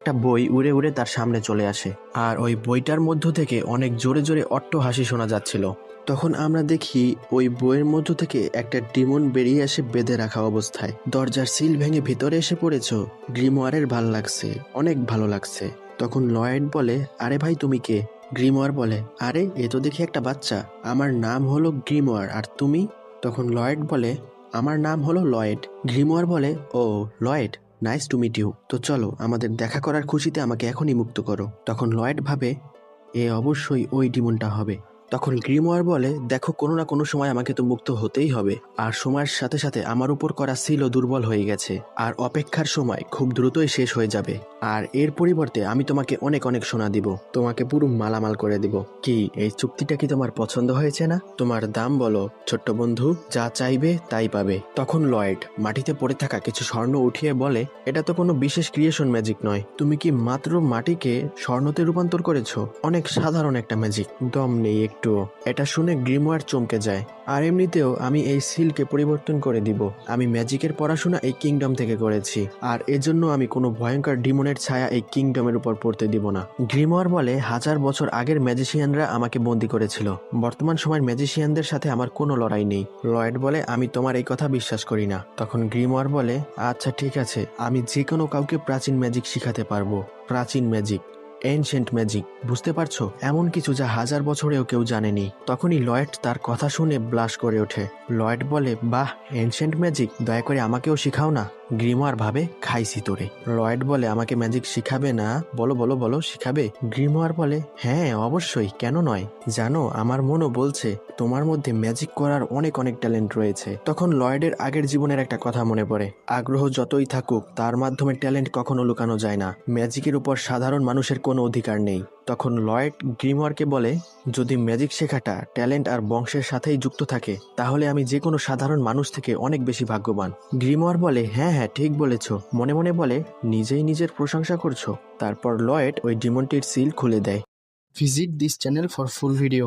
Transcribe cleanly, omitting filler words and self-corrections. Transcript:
একটা বই উড়ে উড়ে তার সামনে চলে আসে, আর ওই বইটার মধ্য থেকে অনেক জোরে জোরে অট্টহাসি শোনা যাচ্ছিল। তখন আমরা দেখি ওই বইয়ের মধ্য থেকে একটা ডিমন বেরিয়ে আসে বেঁধে রাখা অবস্থায়। দরজার সিল ভেঙে ভিতরে এসে পড়েছো। গ্রিমোয়ারের ভাল লাগছে, অনেক ভালো লাগছে। তখন লয়েড বলে, আরে ভাই তুমি কে? গ্রিমোয়ার বলে, আরে এ তো দেখি একটা বাচ্চা, আমার নাম হলো গ্রিমোয়ার, আর তুমি? তখন লয়েড বলে, আমার নাম হলো লয়েড। গ্রিমোয়ার বলে, ও Lloyd, nice to meet you. তো চলো, আমাদের দেখা করার খুশিতে আমাকে এখনই মুক্ত করো। তখন লয়েড ভাবে, এ অবশ্যই ওই ডিমনটা হবে। তখন গ্রিমোয়ার বলে, দেখো কোনো না কোনো সময় আমাকে তো মুক্ত হতেই হবে, আর সময়ের সাথে সাথে আমার উপর করা সিলও দুর্বল হয়ে গেছে, আর অপেক্ষার সময় খুব দ্রুতই শেষ হয়ে যাবে। আর এর পরিবর্তে আমি তোমাকে অনেক অনেক সোনা দিব, তোমাকে পুরো মালামাল করে দিব। কি এই চুক্তিটা কি তোমার পছন্দ হয়েছে না? তোমার দাম বলো ছোট্ট বন্ধু, যা চাইবে তাই পাবে। তখন লয়েড মাটিতে পড়ে থাকা কিছু স্বর্ণ উঠিয়ে বলে, এটা তো কোনো বিশেষ ক্রিয়েশন ম্যাজিক নয়, তুমি কি মাত্র মাটিকে স্বর্ণতে রূপান্তর করেছো? অনেক সাধারণ একটা ম্যাজিক, দম নেই একটুও। এটা শুনে গ্রিমোয়ার চমকে যায়। আর এমনিতেও আমি এই সিলকে পরিবর্তন করে দিব। আমি ম্যাজিকের পড়াশোনা এই কিংডম থেকে করেছি, আর এজন্য আমি কোনো ভয়ঙ্কর ডিমনের ছায়া এই কিংডমের উপর পড়তে দিব না। গ্রিমোয়ার বলে, 1000 বছর আগের ম্যাজিশিয়ানরা আমাকে বন্দি করেছিল, বর্তমান সময়ের ম্যাজিশিয়ানদের সাথে আমার কোনো লড়াই নেই। লয়েড বলে, আমি তোমার এই কথা বিশ্বাস করি না। তখন গ্রিমোয়ার বলে, আচ্ছা ঠিক আছে, আমি যে কোনো কাউকে প্রাচীন ম্যাজিক শিখাতে পারবো। প্রাচীন ম্যাজিক, এনশেন্ট ম্যাজিক, বুঝতে পারছো? এমন কিছু যা 1000 বছরেও কেউ জানেনি। তখনই লয়েড তার কথা শুনে ব্লাশ করে ওঠে। লয়েড বলে, বাহ, এনশেন্ট ম্যাজিক, দয়া করে আমাকেও শিখাও না। গ্রিমোয়ার ভাবে, খাইছি তোরে। লয়েড বলে, আমাকে ম্যাজিক শিখাবে না? বলো বলো বলো, শিখাবে? গ্রিমোয়ার বলে, হ্যাঁ অবশ্যই, কেন নয়। জানো, আমার মনও বলছে তোমার মধ্যে ম্যাজিক করার অনেক অনেক ট্যালেন্ট রয়েছে। তখন লয়েডের আগের জীবনের একটা কথা মনে পড়ে, আগ্রহ যতই থাকুক তার মাধ্যমে ট্যালেন্ট কখনো লুকানো যায় না। ম্যাজিকের উপর সাধারণ মানুষের কোনো অধিকার নেই। তখন লয়েড গ্রিমোয়ারকে বলে, যদি ম্যাজিক শেখাটা ট্যালেন্ট আর বংশের সাথেই যুক্ত থাকে, তাহলে আমি যে কোনো সাধারণ মানুষ থেকে অনেক বেশি ভাগ্যবান। গ্রিমোয়ার বলে, হ্যাঁ হ্যাঁ ঠিক বলেছ। মনে মনে বলে, নিজেই নিজের প্রশংসা করছো। তারপর লয়েড ওই ডিমনটির সিল খুলে দেয়। Visit this channel for full video.